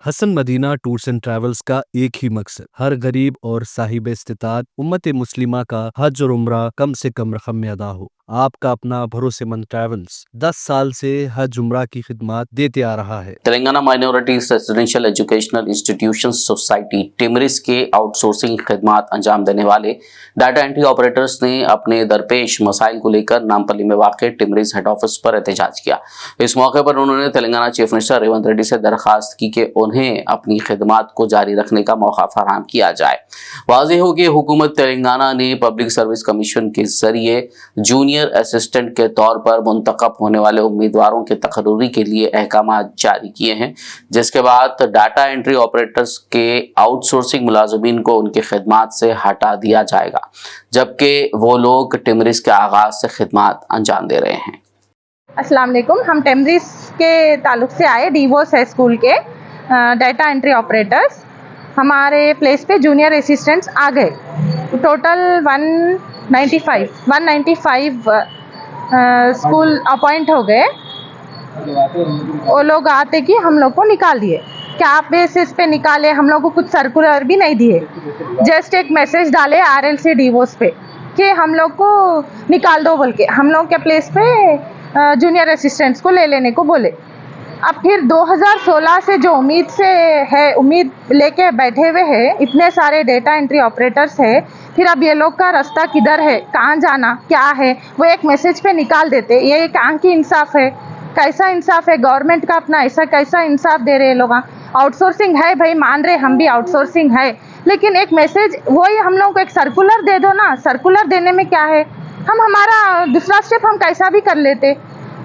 Hasan Medina tours and travels का एक ही मकसद हर गरीब और साहिब इस्तिताअत उम्मत मुस्लिमा का हज और उम्रा कम से कम रकम में अदा हो। आपका अपना भरोसेमंद ट्रैवल्स 10 साल से हज उम्रा की खिदमत देते आ रहा है। Telangana minorities residential educational institution society TMREIS के आउटसोर्सिंग खिदमत अंजाम देने वाले डाटा एंट्री ऑपरेटर्स ने अपने दरपेश मसाइल को लेकर नामपल्ली में वाक़ टिमरिस हेड ऑफिस पर एहतजाज किया। इस मौके पर उन्होंने तेलंगाना चीफ मिनिस्टर रेवंत रेड्डी से दरखास्त की कि उन्हें अपनी खिदमत को जारी रखने का मौका फराहम किया जाए। वाज़ेह हो कि हुकूमत तेलंगाना ने पब्लिक सर्विस कमीशन के जरिए जूनियर असिस्टेंट के तौर पर मुंतखब होने वाले उम्मीदवारों के तकर्री के लिए अहकाम जारी किए हैं, जिसके बाद डाटा एंट्री ऑपरेटर्स के आउटसोर्सिंग मुलाजमीन को उनकी खिदमत से हटा दिया जाएगा, जबकि वो लोग टिमरिस के आगाज से खिदमत अंजाम दे रहे हैं। अस्सलाम वालेकुम। हम टिमरिस के ताल्लुक से आए, डीवोस है स्कूल के डाटा एंट्री ऑपरेटर्स। हमारे प्लेस पे जूनियर असिस्टेंट्स आ गए। टोटल 195 स्कूल अपॉइंट हो गए। वो लोग आते कि हम लोग को निकाल दिए। क्या बेसिस पे निकाले, हम लोग को कुछ सर्कुलर भी नहीं दिए। जस्ट एक मैसेज डाले आरएलसी डीवोस पे कि हम लोग को निकाल दो बोल के। हम लोग के प्लेस पे जूनियर असिस्टेंट्स को ले लेने को बोले। अब फिर 2016 से जो उम्मीद लेके बैठे हुए हैं, इतने सारे डेटा एंट्री ऑपरेटर्स है। फिर अब ये लोग का रास्ता किधर है, कहाँ जाना क्या है, वो एक मैसेज पे निकाल देते। ये कहाँ की इंसाफ है, कैसा इंसाफ है गवर्नमेंट का अपना, ऐसा कैसा इंसाफ दे रहे हैं लोग। आउटसोर्सिंग है भाई, मान रहे हम भी आउटसोर्सिंग है, लेकिन एक मैसेज वही हम लोग को एक सर्कुलर दे दो ना। सर्कुलर देने में क्या है, हम हमारा दूसरा स्टेप हम कैसा भी कर लेते।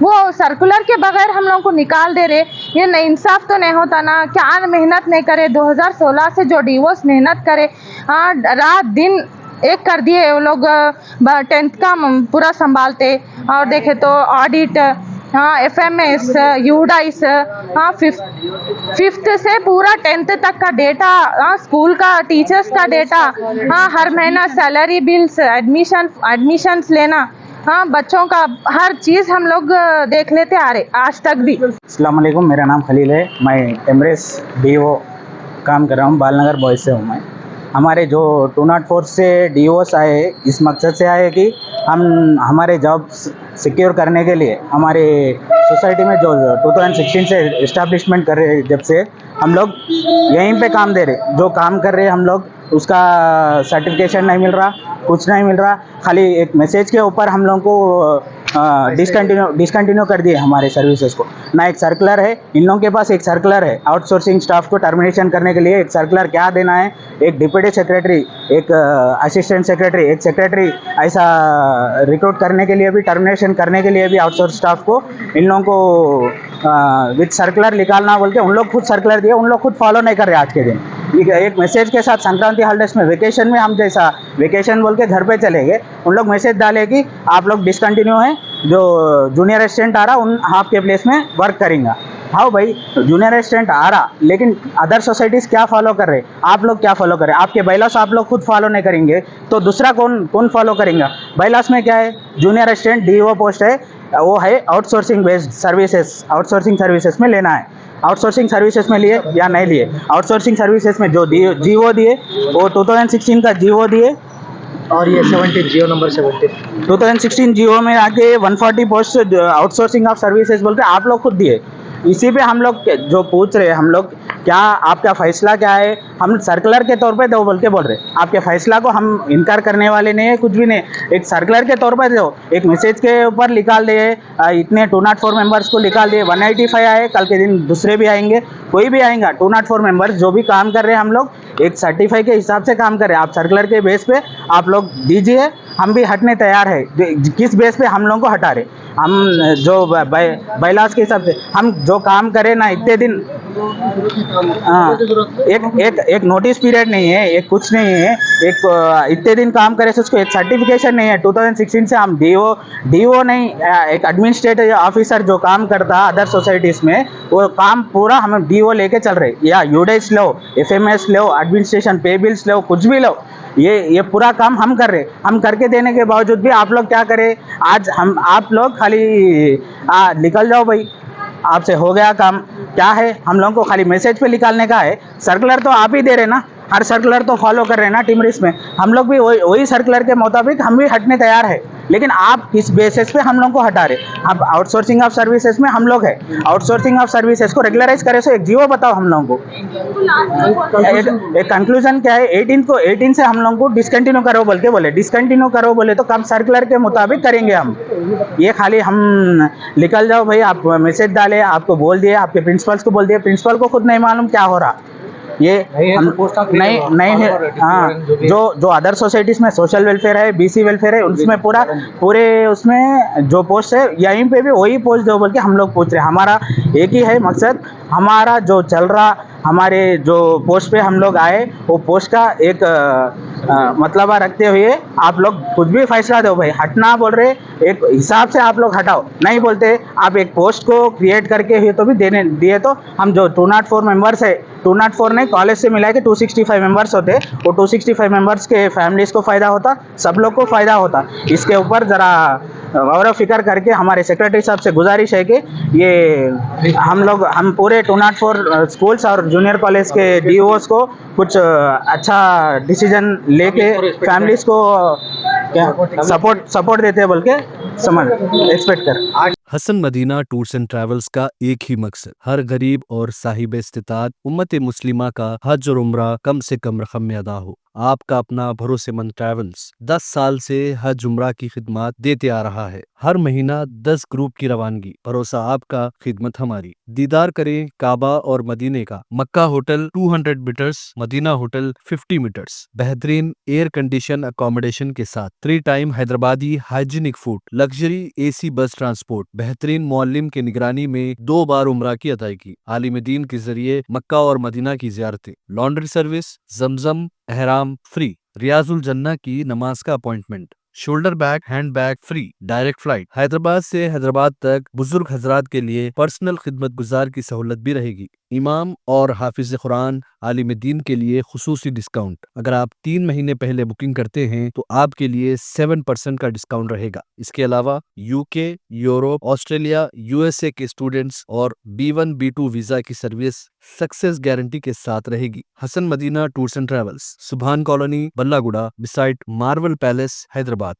वो सर्कुलर के बगैर हम लोग को निकाल दे रहे। ये नहीं, इंसाफ तो नहीं होता ना। क्या मेहनत नहीं करे, 2016 से जो डीवोस मेहनत करे, रात दिन एक कर दिए वो लोग। 10th का पूरा संभालते, और देखे तो ऑडिट, FMS, यूडाइस, 5th से पूरा 10th तक का डेटा, स्कूल का टीचर्स का डेटा, हर महीना सैलरी बिल्स, एडमिशन्स लेना, बच्चों का हर चीज़ हम लोग देख लेते आ रहे आज तक भी। अस्सलाम वालेकुम, मेरा नाम खलील है। मैं टिमरिस डीओ काम कर रहा हूँ। बालनगर बॉयज़ से हूँ मैं। हमारे जो 204 से डीओस आए, इस मकसद से आए कि हम हमारे जॉब सिक्योर करने के लिए हमारे सोसाइटी में जो 2016 से इस्टेब्लिशमेंट कर रहे, जब से हम लोग यहीं पे काम दे रहे, जो काम कर रहे हम लोग, उसका सर्टिफिकेशन नहीं मिल रहा, कुछ नहीं मिल रहा। खाली एक मैसेज के ऊपर हम लोगों को डिसकंटिन्यू कर दिए हमारे सर्विसेज को। ना एक सर्कुलर है, इन लोगों के पास एक सर्कुलर है आउटसोर्सिंग स्टाफ को टर्मिनेशन करने के लिए। एक सर्कुलर क्या देना है, एक डिप्टी सेक्रेटरी, एक असिस्टेंट सेक्रेटरी, एक सेक्रेटरी, ऐसा रिक्रूट करने के लिए भी, टर्मिनेशन करने के लिए भी आउटसोर्स स्टाफ को इन लोगों को विथ सर्कुलर निकालना बोल के उन लोग खुद सर्कुलर दिए, उन लोग खुद फॉलो नहीं कर रहे आज के दिन। एक मैसेज के साथ संक्रांति हॉलिडेज में, वेकेशन में हम जैसा वेकेशन बोल के घर पे चले गए, उन लोग मैसेज डाले कि आप लोग डिसकंटिन्यू हैं, जो जूनियर असिस्टेंट आ रहा उन आपके प्लेस में वर्क करेंगे। हाँ भाई, जूनियर असिस्टेंट आ रहा, लेकिन अदर सोसाइटीज़ क्या फॉलो कर रहे, आप लोग क्या फॉलो कर रहे? आपके बायलॉस आप लोग खुद फॉलो नहीं करेंगे तो दूसरा कौन फॉलो करेंगे? बायलॉस में क्या है, जूनियर असिस्टेंट डीओ पोस्ट है, वो है outsourcing based services, outsourcing services में लेना है। आउटसोर्सिंग सर्विसेज में लिए या नहीं लिए? आउटसोर्सिंग सर्विसेज में जो जीओ दिए, वो 2016 का जीओ दिए, और ये 17 जियो नंबर 17 2016 जियो में आके 140 पोस्ट आउटसोर्सिंग ऑफ सर्विसेज बोल के आप लोग खुद दिए। इसी पे हम लोग जो पूछ रहे, हम लोग क्या, आपका फैसला क्या है? हम सर्कुलर के तौर पे दो बोल के बोल रहे, आपके फैसला को हम इनकार करने वाले नहीं है, कुछ भी नहीं। एक सर्कुलर के तौर पर दो, एक मैसेज के ऊपर निकाल दिए, इतने 204 मेंबर्स को निकाल दिए। 185 आए, कल के दिन दूसरे भी आएंगे, कोई भी आएगा। 204 मेंबर्स जो भी काम कर रहे हैं, हम लोग एक सर्टिफाई के हिसाब से काम कर रहे हैं। आप सर्कुलर के बेस पे आप लोग दीजिए, हम भी हटने तैयार है। किस बेस पे हम लोगों को हटा रहे? हम जो बायलॉस के हिसाब से हम जो काम करें ना, इतने दिन एक नोटिस पीरियड नहीं है, एक कुछ नहीं है, एक इतने दिन काम करे उसको एक सर्टिफिकेशन नहीं है। 2016 से हम डीओ नहीं, एक एडमिनिस्ट्रेटिव ऑफिसर जो काम करता अदर सोसाइटीज़ में, वो काम पूरा हम डीओ लेके चल रहे। या यूडेस लो, FMS लो, एडमिनिस्ट्रेशन पे बिल्स लो, कुछ भी लो, ये पूरा काम हम कर रहे। हम करके देने के बावजूद भी आप लोग क्या करें? आज आप लोग खाली निकल जाओ भाई, आपसे हो गया काम, क्या है, हम लोगों को खाली मैसेज पे निकालने का है। सर्कुलर तो आप ही दे रहे ना, हर सर्कुलर तो फॉलो कर रहे हैं ना टिमरिस में। हम लोग भी वही सर्कुलर के मुताबिक हम भी हटने तैयार है, लेकिन आप किस बेसिस पे हम लोग को हटा रहे? आप आउटसोर्सिंग ऑफ सर्विसेज में हम लोग है, आउटसोर्सिंग ऑफ सर्विसेज को रेगुलराइज करे, सो एक जीवो बताओ हम लोगों को। एक कंक्लूजन क्या है, 18 से हम लोगों को डिसकंटिन्यू करो बोल के बोले, डिसकंटिन्यू करो बोले तो कब सर्कुलर के मुताबिक करेंगे हम। ये खाली हम निकल जाओ भाई, आप मैसेज डाले, आपको बोल दिए, आपके प्रिंसिपल्स को बोल दिए, प्रिंसिपल को खुद नहीं मालूम क्या हो रहा। ये हम नहीं है। हाँ, जो अदर सोसाइटीज़ में सोशल वेलफेयर है, बीसी वेलफेयर है, उसमें पूरे उसमें जो पोस्ट है, यहीं पे भी वही पोस्ट दो बोल के हम लोग पूछ रहे हैं। हमारा एक ही है मकसद, हमारा जो चल रहा, हमारे जो पोस्ट पे हम लोग आए, वो पोस्ट का एक मतलब रखते हुए आप लोग कुछ भी फैसला दो भाई। हटना बोल रहे, एक हिसाब से आप लोग हटाओ, नहीं बोलते आप एक पोस्ट को क्रिएट करके हुए तो भी देने दिए तो हम जो 204 मेंबर्स है, 204 नहीं, कॉलेज से मिला के 265 मेंबर्स होते, वो 265 मेंबर्स के फैमिलीज़ को फ़ायदा होता, सब लोग को फ़ायदा होता। इसके ऊपर ज़रा गौर फिक्र करके हमारे सेक्रेटरी साहब से गुजारिश है कि ये हम पूरे 204 स्कूल्स और जूनियर कॉलेज के डीओस को कुछ अच्छा डिसीजन लेके फैमिलीज़ को क्या सपोर्ट देते हैं बोल के समझ एक्सपेक्ट कर। Hasan Medina tours and travels का एक ही मकसद, हर गरीब और साहिब इस्तिताअत उम्मत मुस्लिमा का हज और उम्रा कम से कम रकम में अदा हो। आपका अपना भरोसेमंद ट्रैवल्स 10 साल से हज उम्रा की खिदमत देते आ रहा है। हर महीना 10 ग्रुप की रवानगी, भरोसा आपका, खिदमत हमारी। दीदार करें काबा और मदीने का। Mecca hotel 200 metres, Medina hotel 50 metres, बेहतरीन एयर कंडीशन अकोमोडेशन के साथ, 3 time Hyderabadi hygienic food, luxury AC bus transport, बेहतरीन मौल्लिम के निगरानी में 2 बार उम्रा की अदायगी, आलिम दीन के जरिए मक्का और मदीना की ज़ियारतें, लॉन्ड्री सर्विस, जमजम एहराम फ्री, रियाजुल जन्ना की नमाज का appointment, shoulder bag hand bag free, direct flight, Hyderabad से हैदराबाद तक बुजुर्ग हजरात के लिए पर्सनल खिदमत गुजार की सहूलत भी रहेगी। इमाम और हाफिज कुरान आलिम दीन के लिए खुसूसी डिस्काउंट। अगर आप 3 महीने पहले बुकिंग करते हैं तो आपके लिए 7% का डिस्काउंट रहेगा। इसके अलावा यूके, यूरोप, ऑस्ट्रेलिया, यूएसए के स्टूडेंट्स और B1 B2 वीजा की सर्विस सक्सेस गारंटी के साथ रहेगी। Hasan Medina tours and travels, Subhan colony, Ballaguda, beside Marvel palace, Hyderabad.